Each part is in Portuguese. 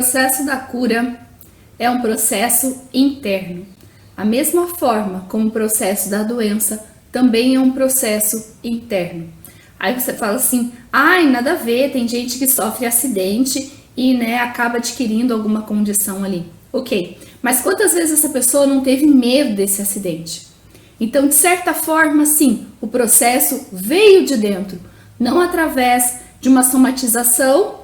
O processo da cura é um processo interno. A mesma forma como o processo da doença também é um processo interno. Aí você fala assim, ai, nada a ver, tem gente que sofre acidente e acaba adquirindo alguma condição ali. Ok, mas quantas vezes essa pessoa não teve medo desse acidente? Então, de certa forma, sim, o processo veio de dentro, não através de uma somatização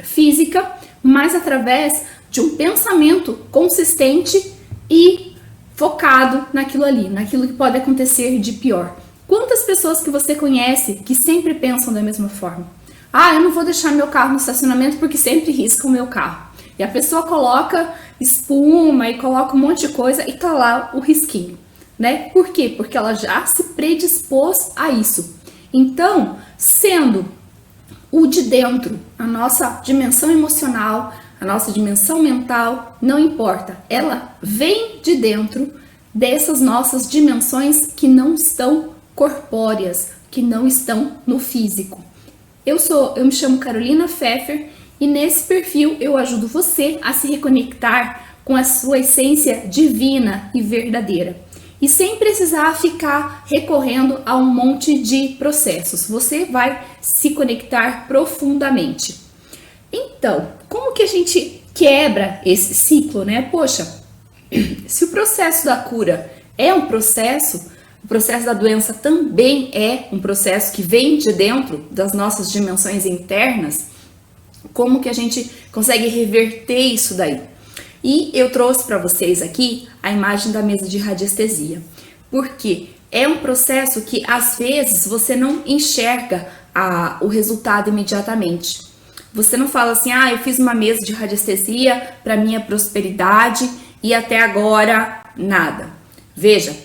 física, mas através de um pensamento consistente e focado naquilo ali, naquilo que pode acontecer de pior. Quantas pessoas que você conhece que sempre pensam da mesma forma? Ah, eu não vou deixar meu carro no estacionamento porque sempre risca o meu carro. E a pessoa coloca espuma e coloca um monte de coisa e tá lá o risquinho, né? Por quê? Porque ela já se predispôs a isso. Então, sendo o de dentro, a nossa dimensão emocional, a nossa dimensão mental, não importa, ela vem de dentro dessas nossas dimensões que não estão corpóreas, que não estão no físico. Eu me chamo Carolina Pfeffer e nesse perfil eu ajudo você a se reconectar com a sua essência divina e verdadeira. E sem precisar ficar recorrendo a um monte de processos. Você vai se conectar profundamente. Então, como que a gente quebra esse ciclo, né? Poxa, se o processo da cura é um processo, o processo da doença também é um processo que vem de dentro das nossas dimensões internas, como que a gente consegue reverter isso daí? E eu trouxe para vocês aqui a imagem da mesa de radiestesia, porque é um processo que às vezes você não enxerga o resultado imediatamente. Você não fala assim, eu fiz uma mesa de radiestesia para minha prosperidade e até agora nada. Veja,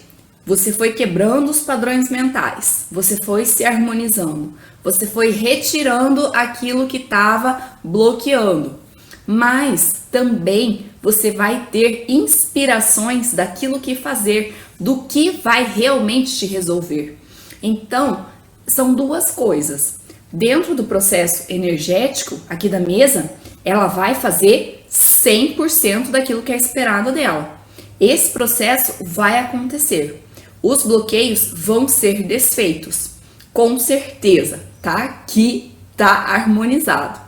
você foi quebrando os padrões mentais, você foi se harmonizando, você foi retirando aquilo que estava bloqueando, mas também você vai ter inspirações daquilo que fazer, do que vai realmente te resolver. Então, são duas coisas. Dentro do processo energético aqui da mesa, ela vai fazer 100% daquilo que é esperado dela. Esse processo vai acontecer. Os bloqueios vão ser desfeitos, com certeza, tá? Aqui tá harmonizado.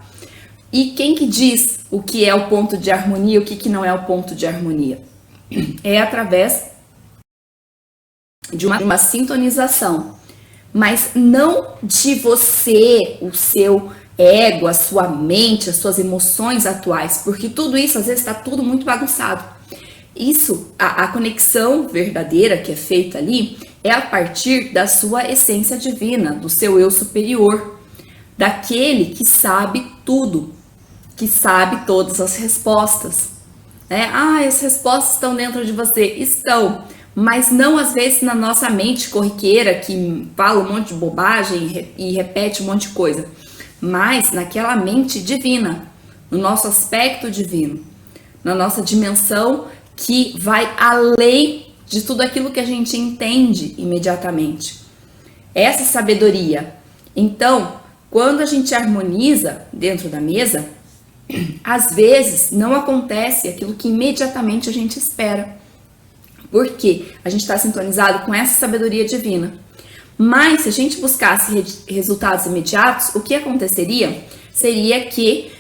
E quem que diz o que é o ponto de harmonia e o que não é o ponto de harmonia? É através de uma sintonização, mas não de você, o seu ego, a sua mente, as suas emoções atuais, porque tudo isso às vezes está tudo muito bagunçado. Isso, a conexão verdadeira que é feita ali é a partir da sua essência divina, do seu eu superior, daquele que sabe tudo, que sabe todas as respostas. As respostas estão dentro de você. Estão, mas não às vezes na nossa mente corriqueira que fala um monte de bobagem e repete um monte de coisa, mas naquela mente divina, no nosso aspecto divino, na nossa dimensão que vai além de tudo aquilo que a gente entende imediatamente. Essa sabedoria. Então, quando a gente harmoniza dentro da mesa, às vezes não acontece aquilo que imediatamente a gente espera, porque a gente está sintonizado com essa sabedoria divina. Mas se a gente buscasse resultados imediatos, o que aconteceria seria que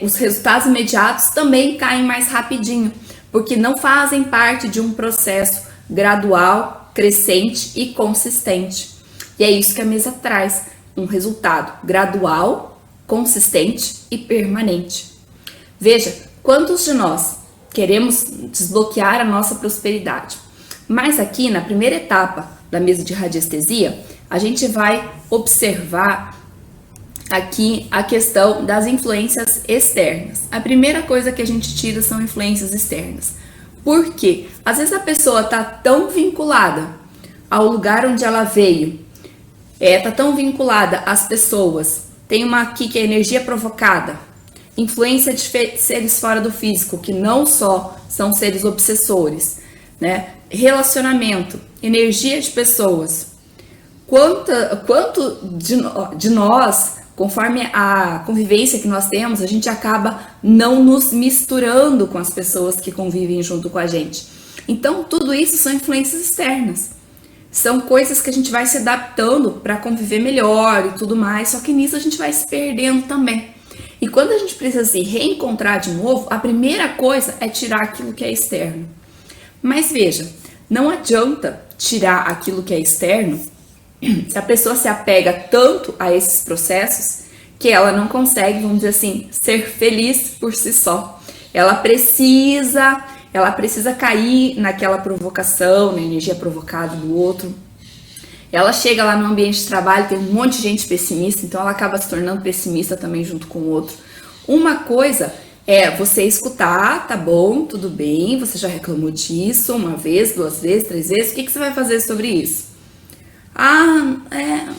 os resultados imediatos também caem mais rapidinho, porque não fazem parte de um processo gradual, crescente e consistente. E é isso que a mesa traz, um resultado gradual, consistente e permanente. Veja, quantos de nós queremos desbloquear a nossa prosperidade? Mas aqui na primeira etapa da mesa de radiestesia, a gente vai observar aqui a questão das influências externas. A primeira coisa que a gente tira são influências externas. Por quê? Às vezes a pessoa está tão vinculada ao lugar onde ela veio, está tão vinculada às pessoas. Tem uma aqui que é energia provocada, influência de seres fora do físico, que não só são seres obsessores, né? Relacionamento, energia de pessoas. Quanto de nós conforme a convivência que nós temos, a gente acaba não nos misturando com as pessoas que convivem junto com a gente. Então, tudo isso são influências externas. São coisas que a gente vai se adaptando para conviver melhor e tudo mais, só que nisso a gente vai se perdendo também. E quando a gente precisa se reencontrar de novo, a primeira coisa é tirar aquilo que é externo. Mas veja, não adianta tirar aquilo que é externo se a pessoa se apega tanto a esses processos que ela não consegue, vamos dizer assim, ser feliz por si só. Ela precisa cair naquela provocação, na energia provocada do outro. Ela chega lá no ambiente de trabalho, tem um monte de gente pessimista, então ela acaba se tornando pessimista também junto com o outro. Uma coisa é você escutar, tá bom, tudo bem, você já reclamou disso uma vez, 2 vezes, 3 vezes, o que você vai fazer sobre isso?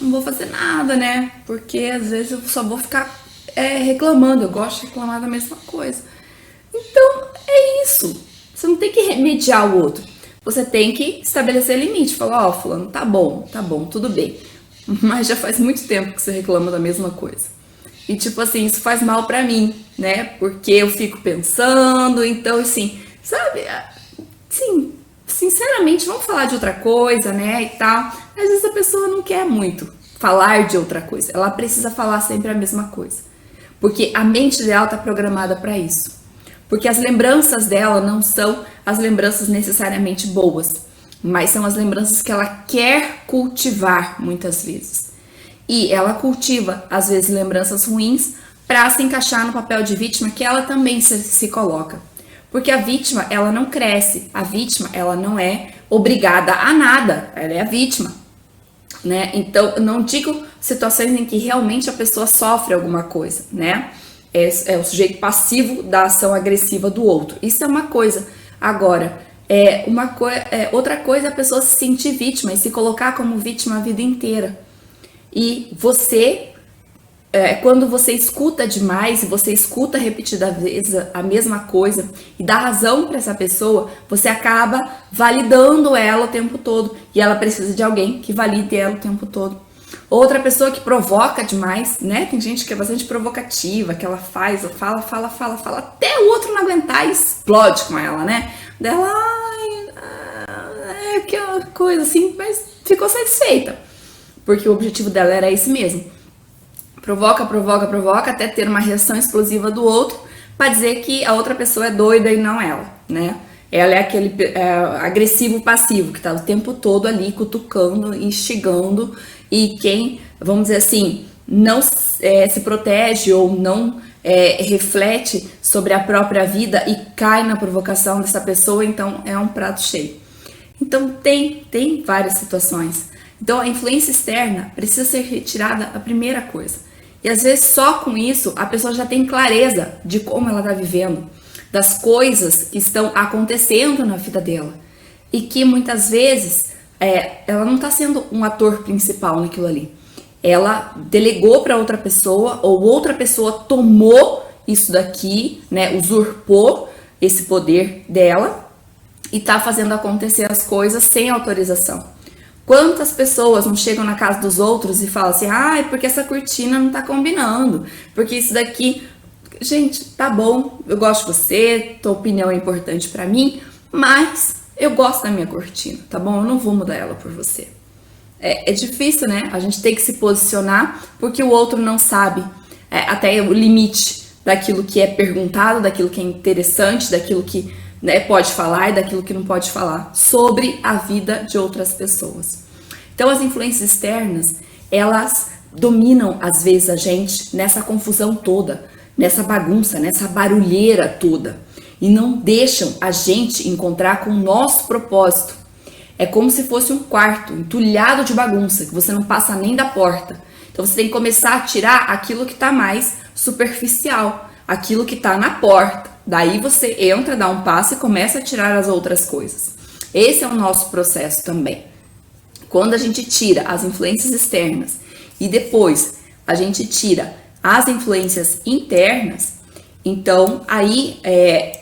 Não vou fazer nada, né? Porque às vezes eu só vou ficar reclamando, eu gosto de reclamar da mesma coisa. Então, é isso. Você não tem que remediar o outro. Você tem que estabelecer limite. Falar, fulano, tá bom, tudo bem. Mas já faz muito tempo que você reclama da mesma coisa. E tipo assim, isso faz mal pra mim, né? Porque eu fico pensando, então assim, sabe? Sim, sinceramente, vamos falar de outra coisa, né? E tal. Às vezes a pessoa não quer muito falar de outra coisa. Ela precisa falar sempre a mesma coisa. Porque a mente dela tá programada pra isso. Porque as lembranças dela não são as lembranças necessariamente boas, mas são as lembranças que ela quer cultivar muitas vezes. E ela cultiva, às vezes, lembranças ruins para se encaixar no papel de vítima que ela também se coloca. Porque a vítima, ela não cresce, a vítima, ela não é obrigada a nada, ela é a vítima, né? Então, eu não digo situações em que realmente a pessoa sofre alguma coisa, né? É o sujeito passivo da ação agressiva do outro. Isso é uma coisa. Agora, outra coisa é a pessoa se sentir vítima e se colocar como vítima a vida inteira. E você, quando você escuta demais e você escuta repetida vez a mesma coisa e dá razão para essa pessoa, você acaba validando ela o tempo todo. E ela precisa de alguém que valide ela o tempo todo. Outra pessoa que provoca demais, né? Tem gente que é bastante provocativa, que ela fala, até o outro não aguentar e explode com ela, né? Dela, aquela coisa assim, mas ficou satisfeita. Porque o objetivo dela era esse mesmo. Provoca, até ter uma reação explosiva do outro, para dizer que a outra pessoa é doida e não ela, né? Ela é aquele agressivo passivo, que tá o tempo todo ali cutucando, instigando, e quem, vamos dizer assim, não se protege ou não reflete sobre a própria vida e cai na provocação dessa pessoa, então é um prato cheio. Então tem várias situações. Então a influência externa precisa ser retirada a primeira coisa. E às vezes só com isso a pessoa já tem clareza de como ela está vivendo, das coisas que estão acontecendo na vida dela. E que muitas vezes ela não está sendo um ator principal naquilo ali. Ela delegou para outra pessoa, ou outra pessoa tomou isso daqui, né, usurpou esse poder dela e está fazendo acontecer as coisas sem autorização. Quantas pessoas não chegam na casa dos outros e falam assim, porque essa cortina não tá combinando, porque isso daqui... Gente, tá bom, eu gosto de você, tua opinião é importante pra mim, mas eu gosto da minha cortina, tá bom? Eu não vou mudar ela por você. É difícil, né? A gente tem que se posicionar porque o outro não sabe até o limite daquilo que é perguntado, daquilo que é interessante, daquilo que pode falar e daquilo que não pode falar sobre a vida de outras pessoas. Então as influências externas, elas dominam às vezes a gente nessa confusão toda, nessa bagunça, nessa barulheira toda, e não deixam a gente encontrar com o nosso propósito. É como se fosse um quarto entulhado de bagunça, que você não passa nem da porta. Então você tem que começar a tirar aquilo que está mais superficial, aquilo que está na porta. Daí você entra, dá um passo e começa a tirar as outras coisas. Esse é o nosso processo também. Quando a gente tira as influências externas e depois a gente tira as influências internas, então aí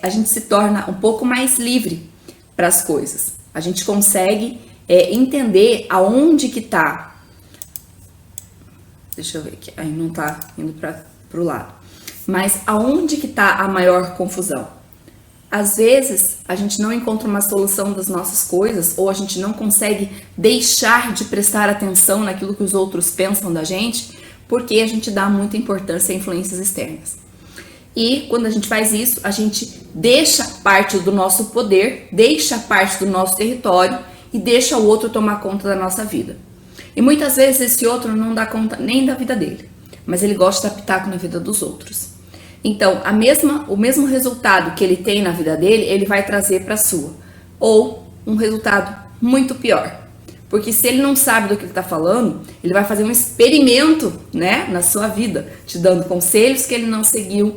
a gente se torna um pouco mais livre para as coisas. A gente consegue entender aonde que está Deixa eu ver aqui. Aí não tá indo pro lado. Mas aonde que tá a maior confusão? Às vezes, a gente não encontra uma solução das nossas coisas, ou a gente não consegue deixar de prestar atenção naquilo que os outros pensam da gente, porque a gente dá muita importância a influências externas. E quando a gente faz isso, a gente deixa parte do nosso poder, deixa parte do nosso território e deixa o outro tomar conta da nossa vida. E muitas vezes esse outro não dá conta nem da vida dele, mas ele gosta de dar pitaco na vida dos outros. Então, o mesmo resultado que ele tem na vida dele, ele vai trazer para a sua. Ou um resultado muito pior. Porque se ele não sabe do que ele está falando, ele vai fazer um experimento, né, na sua vida, te dando conselhos que ele não seguiu,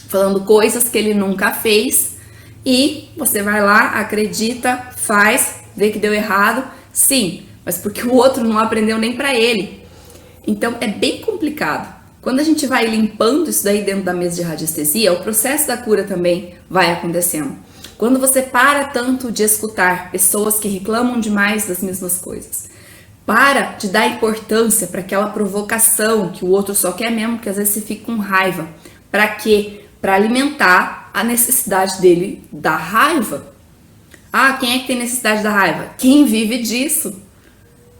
falando coisas que ele nunca fez, e você vai lá, acredita, faz, vê que deu errado, sim, mas porque o outro não aprendeu nem para ele. Então, é bem complicado. Quando a gente vai limpando isso daí dentro da mesa de radiestesia, o processo da cura também vai acontecendo. Quando você para tanto de escutar pessoas que reclamam demais das mesmas coisas, para de dar importância para aquela provocação que o outro só quer mesmo, que às vezes você fica com raiva. Para quê? Para alimentar a necessidade dele da raiva. Ah, quem é que tem necessidade da raiva? Quem vive disso.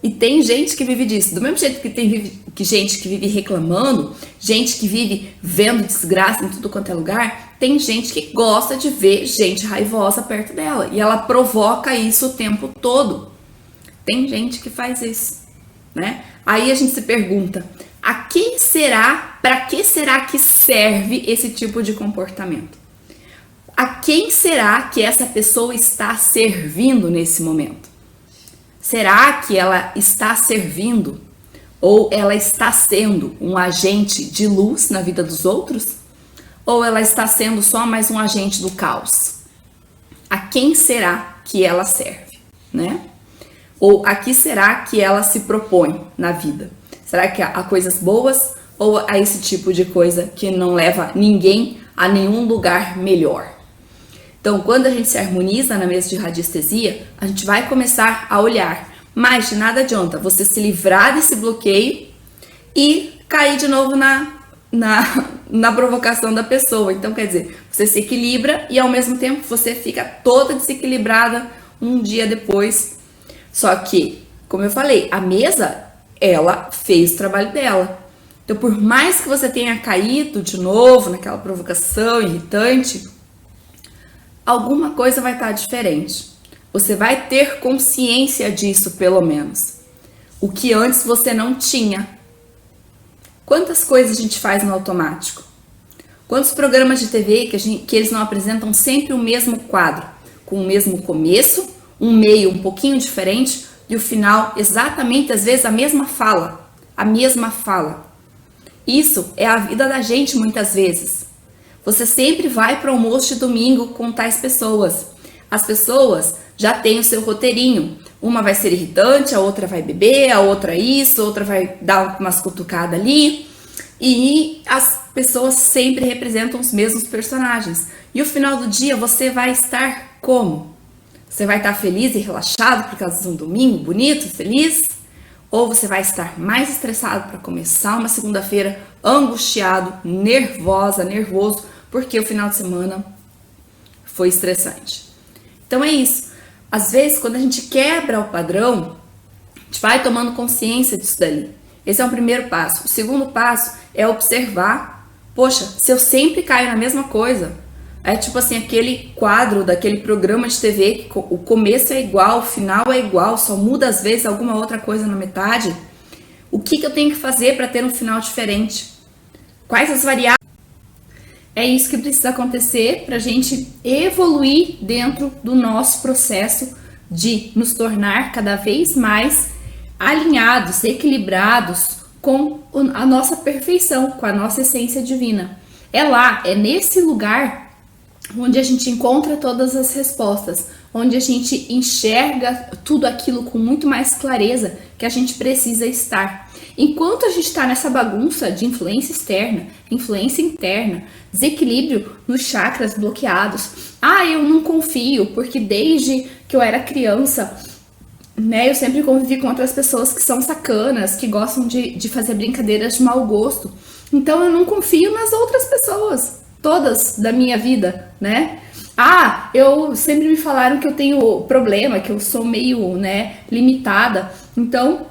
E tem gente que vive disso. Do mesmo jeito que tem gente que vive reclamando, gente que vive vendo desgraça em tudo quanto é lugar, tem gente que gosta de ver gente raivosa perto dela. E ela provoca isso o tempo todo. Tem gente que faz isso, né? Aí a gente se pergunta, para que será que serve esse tipo de comportamento? A quem será que essa pessoa está servindo nesse momento? Será que ela está servindo ou ela está sendo um agente de luz na vida dos outros? Ou ela está sendo só mais um agente do caos? A quem será que ela serve, né? Ou a que será que ela se propõe na vida? Será que a coisas boas ou a esse tipo de coisa que não leva ninguém a nenhum lugar melhor? Então, quando a gente se harmoniza na mesa de radiestesia, a gente vai começar a olhar. Mas de nada adianta você se livrar desse bloqueio e cair de novo na provocação da pessoa. Então, quer dizer, você se equilibra e ao mesmo tempo você fica toda desequilibrada um dia depois. Só que, como eu falei, a mesa, ela fez o trabalho dela. Então, por mais que você tenha caído de novo naquela provocação irritante, alguma coisa vai estar diferente. Você vai ter consciência disso, pelo menos. O que antes você não tinha. Quantas coisas a gente faz no automático? Quantos programas de TV que eles não apresentam sempre o mesmo quadro? Com o mesmo começo, um meio um pouquinho diferente e o final exatamente, às vezes, a mesma fala. A mesma fala. Isso é a vida da gente muitas vezes. Você sempre vai para o almoço de domingo com tais pessoas. As pessoas já têm o seu roteirinho. Uma vai ser irritante, a outra vai beber, a outra isso, a outra vai dar umas cutucadas ali. E as pessoas sempre representam os mesmos personagens. E o final do dia você vai estar como? Você vai estar feliz e relaxado por causa de um domingo bonito, feliz? Ou você vai estar mais estressado para começar uma segunda-feira angustiado, nervoso, porque o final de semana foi estressante. Então é isso. Às vezes, quando a gente quebra o padrão, a gente vai tomando consciência disso dali. Esse é o primeiro passo. O segundo passo é observar. Poxa, se eu sempre caio na mesma coisa, é tipo assim, aquele quadro daquele programa de TV, que o começo é igual, o final é igual, só muda às vezes alguma outra coisa na metade. O que eu tenho que fazer para ter um final diferente? Quais as variáveis? É isso que precisa acontecer para a gente evoluir dentro do nosso processo de nos tornar cada vez mais alinhados, equilibrados com a nossa perfeição, com a nossa essência divina. É lá, é nesse lugar onde a gente encontra todas as respostas, onde a gente enxerga tudo aquilo com muito mais clareza que a gente precisa estar. Enquanto a gente está nessa bagunça de influência externa, influência interna, desequilíbrio nos chakras bloqueados, eu não confio, porque desde que eu era criança né, eu sempre convivi com outras pessoas que são sacanas, que gostam de fazer brincadeiras de mau gosto. Então eu não confio nas outras pessoas, todas da minha vida, né? Ah, eu sempre me falaram que eu tenho problema, que eu sou meio, né, limitada. Então,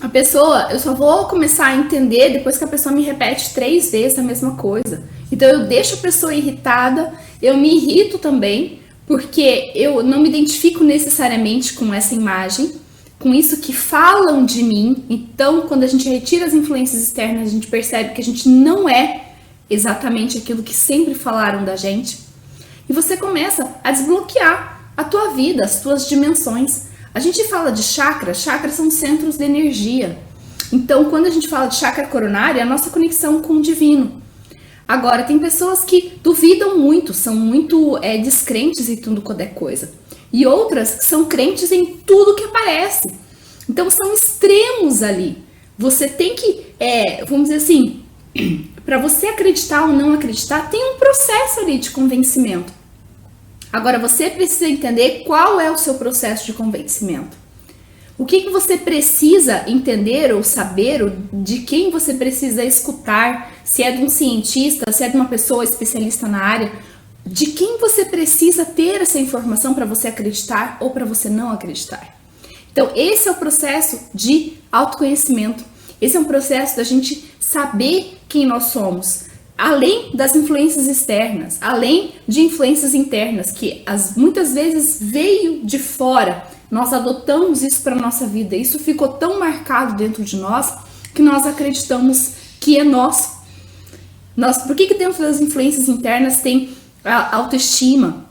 a pessoa, eu só vou começar a entender depois que a pessoa me repete 3 vezes a mesma coisa. Então eu deixo a pessoa irritada, eu me irrito também, porque eu não me identifico necessariamente com essa imagem, com isso que falam de mim. Então, quando a gente retira as influências externas, a gente percebe que a gente não é exatamente aquilo que sempre falaram da gente. E você começa a desbloquear a tua vida, as tuas dimensões. A gente fala de chakras, chakras são centros de energia. Então, quando a gente fala de chakra coronário, é a nossa conexão com o divino. Agora, tem pessoas que duvidam muito, são muito descrentes em tudo quanto é coisa. E outras que são crentes em tudo que aparece. Então, são extremos ali. Você tem que, vamos dizer assim, para você acreditar ou não acreditar, tem um processo ali de convencimento. Agora, você precisa entender qual é o seu processo de convencimento. O que você precisa entender ou saber, ou de quem você precisa escutar, se é de um cientista, se é de uma pessoa especialista na área, de quem você precisa ter essa informação para você acreditar ou para você não acreditar. Então, esse é o processo de autoconhecimento. Esse é um processo da gente saber quem nós somos, além das influências externas, além de influências internas, que muitas vezes veio de fora. Nós adotamos isso para a nossa vida. Isso ficou tão marcado dentro de nós que nós acreditamos que é nosso. Por que dentro das influências internas tem a autoestima?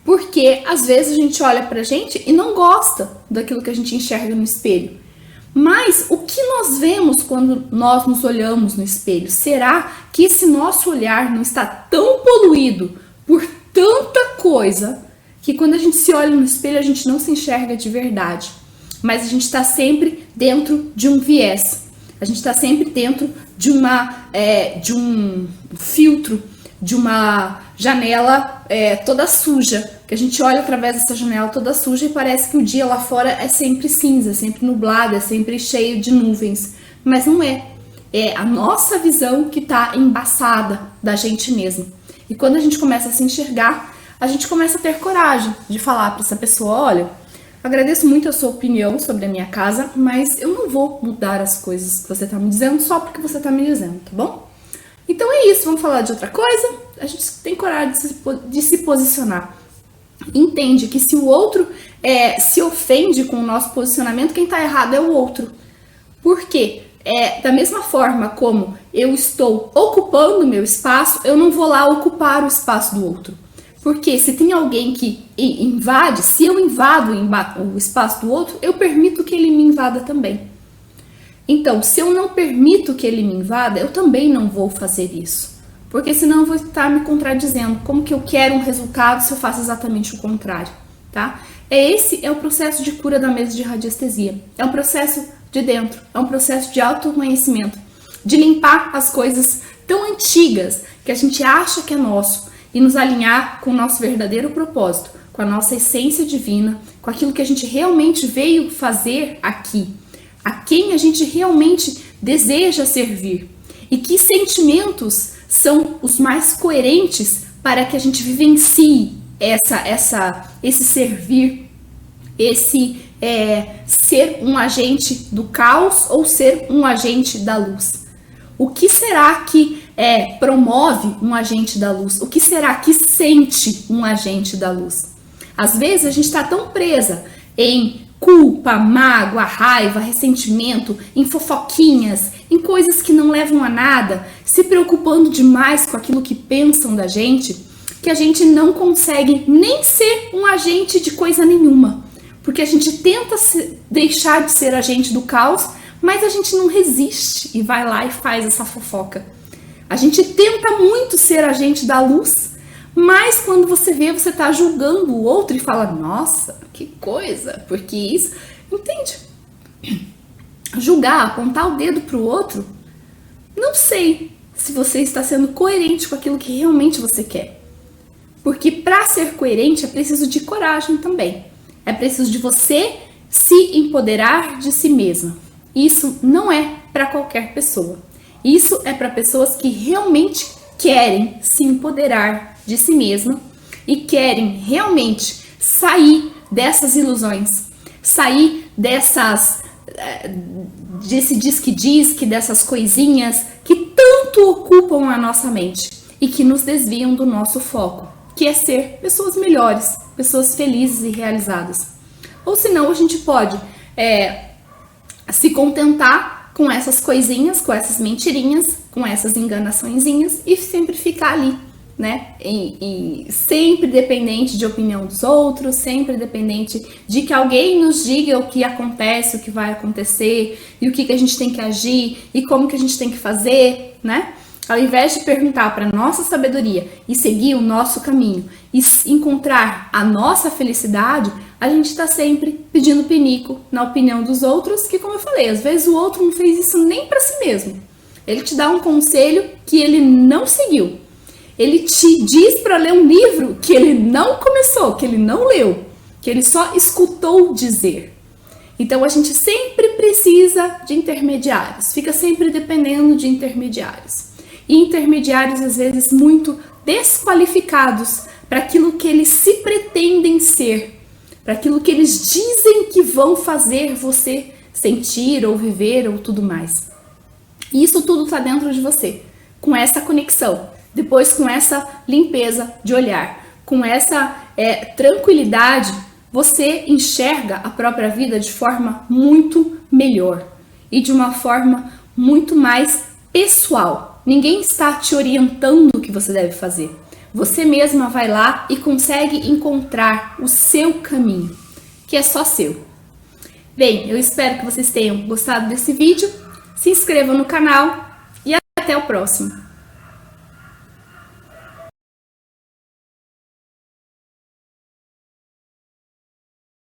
Porque às vezes a gente olha pra gente e não gosta daquilo que a gente enxerga no espelho. Mas o que nós vemos quando nós nos olhamos no espelho? Será que esse nosso olhar não está tão poluído por tanta coisa que quando a gente se olha no espelho a gente não se enxerga de verdade? Mas a gente está sempre dentro de um viés. A gente está sempre dentro de um filtro, de uma janela toda suja, que a gente olha através dessa janela toda suja e parece que o dia lá fora é sempre cinza, é sempre nublado, é sempre cheio de nuvens. Mas não é. É a nossa visão que está embaçada da gente mesmo. E quando a gente começa a se enxergar, a gente começa a ter coragem de falar para essa pessoa: olha, agradeço muito a sua opinião sobre a minha casa, mas eu não vou mudar as coisas que você está me dizendo só porque você está me dizendo, tá bom? Então é isso, vamos falar de outra coisa? A gente tem coragem de se posicionar. Entende que se o outro se ofende com o nosso posicionamento, quem está errado é o outro. Por quê? Da mesma forma como eu estou ocupando o meu espaço, eu não vou lá ocupar o espaço do outro. Porque se tem alguém que invade, se eu invado o espaço do outro, eu permito que ele me invada também. Então, se eu não permito que ele me invada, eu também não vou fazer isso. Porque senão eu vou estar me contradizendo. Como que eu quero um resultado se eu faço exatamente o contrário, tá? Esse é o processo de cura da mesa de radiestesia. É um processo de dentro, é um processo de autoconhecimento, de limpar as coisas tão antigas que a gente acha que é nosso e nos alinhar com o nosso verdadeiro propósito, com a nossa essência divina, com aquilo que a gente realmente veio fazer aqui, a quem a gente realmente deseja servir e que sentimentos são os mais coerentes para que a gente vivencie esse servir, esse ser um agente do caos ou ser um agente da luz. O que será que promove um agente da luz? O que será que sente um agente da luz? Às vezes a gente está tão presa em culpa, mágoa, raiva, ressentimento, em fofoquinhas, em coisas que não levam a nada, se preocupando demais com aquilo que pensam da gente, que a gente não consegue nem ser um agente de coisa nenhuma. Porque a gente tenta deixar de ser agente do caos, mas a gente não resiste e vai lá e faz essa fofoca. A gente tenta muito ser agente da luz, mas quando você vê, você tá julgando o outro e fala: nossa, que coisa, porque isso... Entende? Julgar, apontar o dedo pro outro, não sei se você está sendo coerente com aquilo que realmente você quer. Porque para ser coerente é preciso de coragem também. É preciso de você se empoderar de si mesma. Isso não é para qualquer pessoa. Isso é para pessoas que realmente querem se empoderar de si mesma e querem realmente sair dessas ilusões, sair desse diz que dessas coisinhas que tanto ocupam a nossa mente e que nos desviam do nosso foco, que é ser pessoas melhores, pessoas felizes e realizadas. Ou senão a gente pode se contentar com essas coisinhas, com essas mentirinhas, com essas enganaçõezinhas e sempre ficar ali, né? E sempre dependente de opinião dos outros, sempre dependente de que alguém nos diga o que acontece, o que vai acontecer e o que a gente tem que agir e como que a gente tem que fazer, né? Ao invés de perguntar para a nossa sabedoria e seguir o nosso caminho e encontrar a nossa felicidade, a gente está sempre pedindo pinico na opinião dos outros, que, como eu falei, às vezes o outro não fez isso nem para si mesmo. Ele te dá um conselho que ele não seguiu. Ele te diz para ler um livro que ele não começou, que ele não leu, que ele só escutou dizer. Então a gente sempre precisa de intermediários, fica sempre dependendo de intermediários. E intermediários às vezes muito desqualificados para aquilo que eles se pretendem ser, para aquilo que eles dizem que vão fazer você sentir ou viver ou tudo mais. E isso tudo está dentro de você, com essa conexão, depois com essa limpeza de olhar, com essa tranquilidade, você enxerga a própria vida de forma muito melhor e de uma forma muito mais pessoal. Ninguém está te orientando o que você deve fazer. Você mesma vai lá e consegue encontrar o seu caminho, que é só seu. Bem, eu espero que vocês tenham gostado desse vídeo. Se inscrevam no canal e até o próximo.